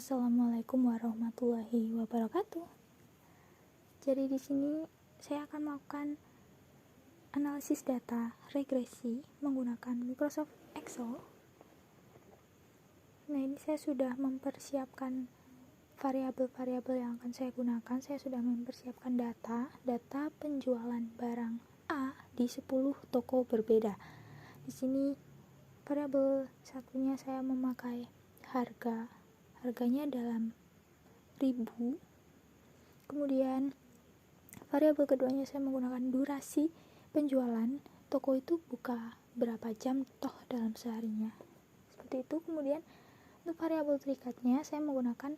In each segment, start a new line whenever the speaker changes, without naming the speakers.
Assalamualaikum warahmatullahi wabarakatuh. Jadi di sini saya akan melakukan analisis data regresi menggunakan Microsoft Excel. Nah, ini saya sudah mempersiapkan variabel-variabel yang akan saya gunakan. Saya sudah mempersiapkan data penjualan barang A di 10 toko berbeda. Di sini variabel satunya saya memakai harganya dalam ribu. Kemudian variabel keduanya saya menggunakan durasi penjualan, toko itu buka berapa jam toh dalam seharinya, seperti itu. Kemudian untuk variabel terikatnya saya menggunakan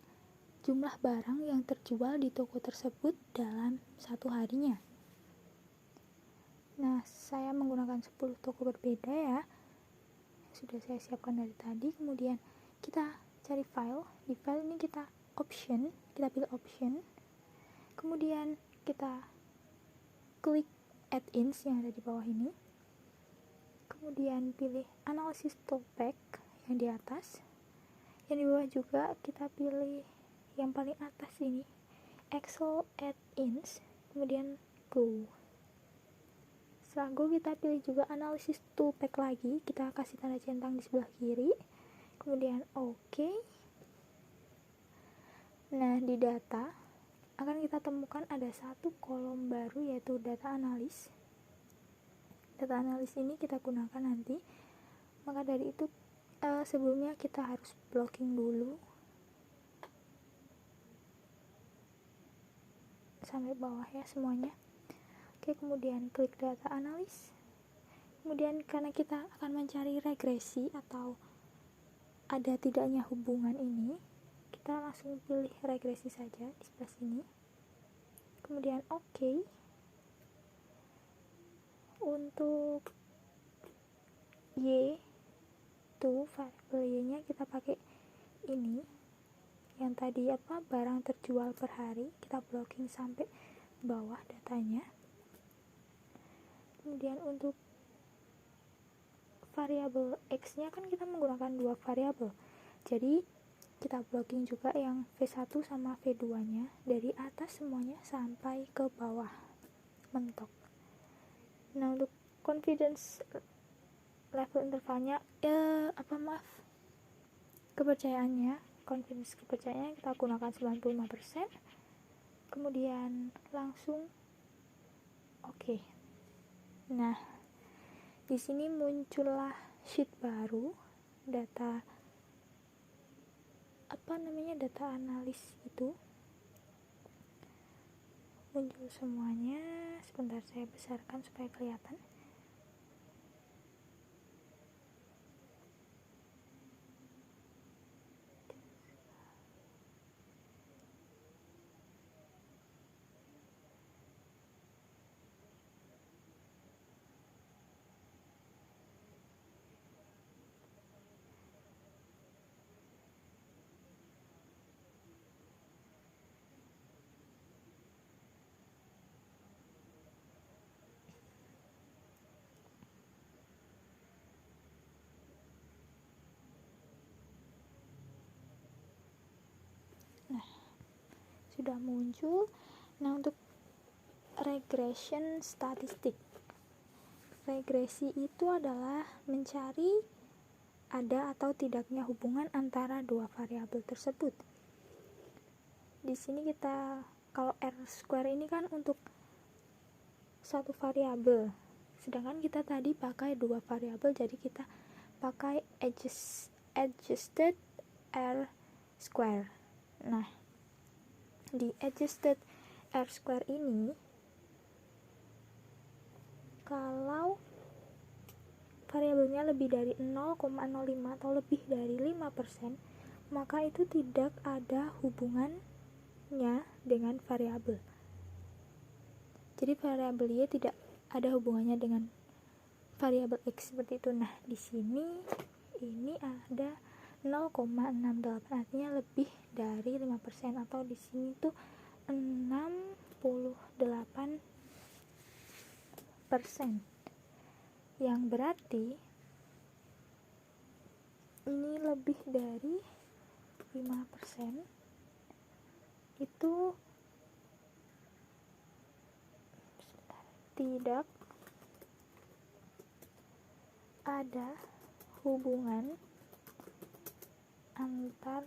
jumlah barang yang terjual di toko tersebut dalam satu harinya. Nah, saya menggunakan 10 toko berbeda ya, sudah saya siapkan dari tadi. Kemudian kita cari file. Di file ini kita pilih option, kemudian kita klik add-ins yang ada di bawah ini, kemudian pilih analysis toolpath yang di atas, yang di bawah juga kita pilih yang paling atas ini, Excel add-ins, kemudian go. Setelah go kita pilih juga analysis toolpath lagi, kita kasih tanda centang di sebelah kiri, kemudian OK. Nah, di data akan kita temukan ada satu kolom baru, yaitu data analis. Data analis ini kita gunakan nanti. Maka dari itu sebelumnya kita harus blocking dulu sampai bawah ya semuanya. Oke, kemudian klik data analis. Kemudian karena kita akan mencari regresi atau ada tidaknya hubungan ini, kita langsung pilih regresi saja di sebelah sini, kemudian OK. Untuk Y tuh variabel Y nya kita pakai ini yang tadi barang terjual per hari, kita blocking sampai bawah datanya. Kemudian untuk variabel X nya kan kita menggunakan dua variabel, jadi kita blocking juga yang V1 sama V2 nya dari atas semuanya sampai ke bawah mentok. Nah, untuk confidence level intervalnya confidence kepercayaannya kita gunakan 95%. Kemudian langsung OK. Nah, di sini muncullah sheet baru, data analis itu muncul semuanya. Sebentar saya besarkan supaya kelihatan. Nah, sudah muncul. Nah, untuk regression statistik, regresi itu adalah mencari ada atau tidaknya hubungan antara dua variabel tersebut. Di sini kita, kalau R² ini kan untuk satu variabel, sedangkan kita tadi pakai dua variabel, jadi kita pakai adjusted R². Nah, di adjusted R² ini kalau variabelnya lebih dari 0,05 atau lebih dari 5%, maka itu tidak ada hubungannya dengan variabel. Jadi variabel Y tidak ada hubungannya dengan variabel X, seperti itu. Nah, di sini ini ada 0,68, artinya lebih dari 5%, atau di sini tuh 68%, yang berarti ini lebih dari 5%. itu tidak ada hubungan antar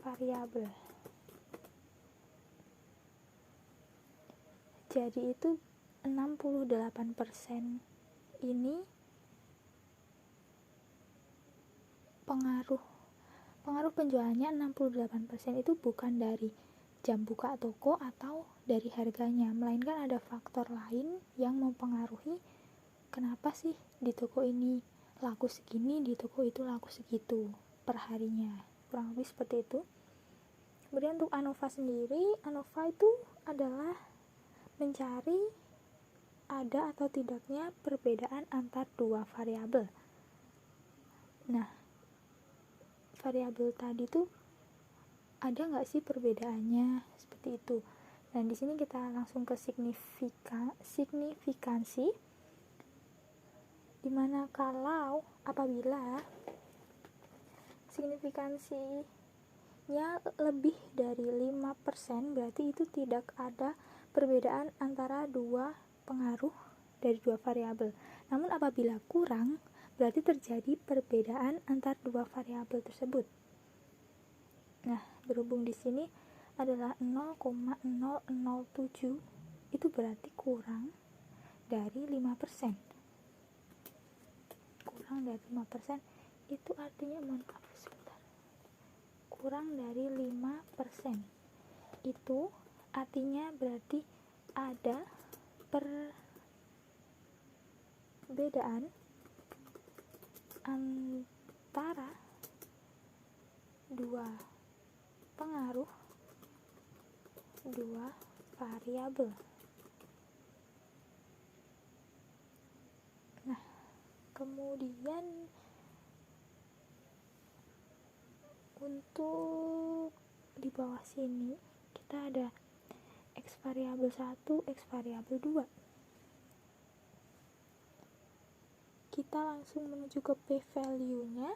variabel. Jadi itu 68% ini pengaruh penjualannya 68% itu bukan dari jam buka toko atau dari harganya, melainkan ada faktor lain yang mempengaruhi kenapa sih di toko ini laku segini, di toko itu laku segitu per harinya, kurang lebih seperti itu. Kemudian untuk ANOVA sendiri, ANOVA itu adalah mencari ada atau tidaknya perbedaan antar dua variabel. Nah, variabel tadi tuh ada nggak sih perbedaannya seperti itu. Dan di sini kita langsung ke signifikansi, dimana kalau apabila signifikansinya lebih dari 5%, berarti itu tidak ada perbedaan antara dua pengaruh dari dua variabel. Namun apabila kurang, berarti terjadi perbedaan antar dua variabel tersebut. Nah, berhubung di sini adalah 0,007, itu berarti kurang dari 5%. Kurang dari 5% itu artinya, kurang dari 5%. Itu artinya berarti ada perbedaan antara dua pengaruh dua variabel. Nah, kemudian untuk di bawah sini kita ada X variabel 1, X variabel 2. Kita langsung menuju ke P value-nya.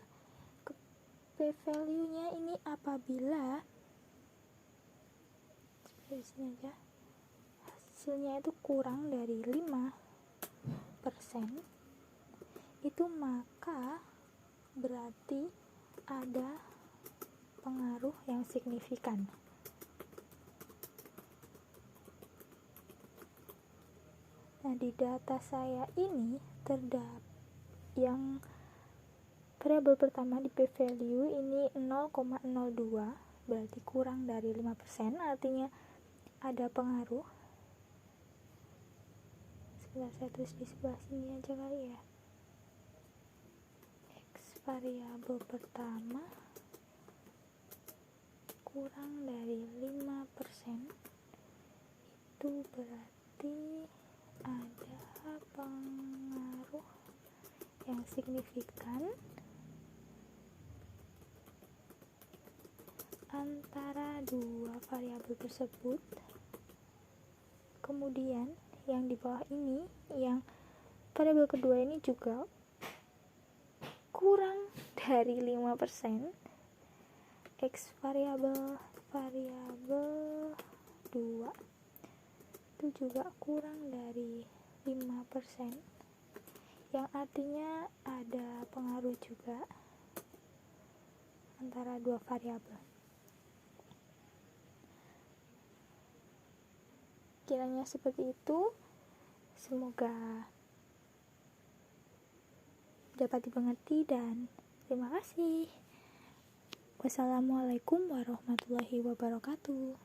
P value-nya ini apabila seperti sini aja, hasilnya itu kurang dari 5%, itu maka berarti ada pengaruh yang signifikan. Nah, di data saya ini terdapat yang variabel pertama di P value ini 0,02, berarti kurang dari 5%, artinya ada pengaruh. Sebentar, saya tulis di sebelah sini aja kali ya. X variabel pertama kurang dari 5%, itu berarti ada pengaruh yang signifikan antara dua variabel tersebut. Kemudian yang di bawah ini, yang variabel kedua ini juga kurang dari 5%. X variabel 2 itu juga kurang dari 5%, yang artinya ada pengaruh juga antara dua variabel. Kiranya seperti itu, semoga dapat dimengerti dan terima kasih. Wassalamualaikum warahmatullahi wabarakatuh.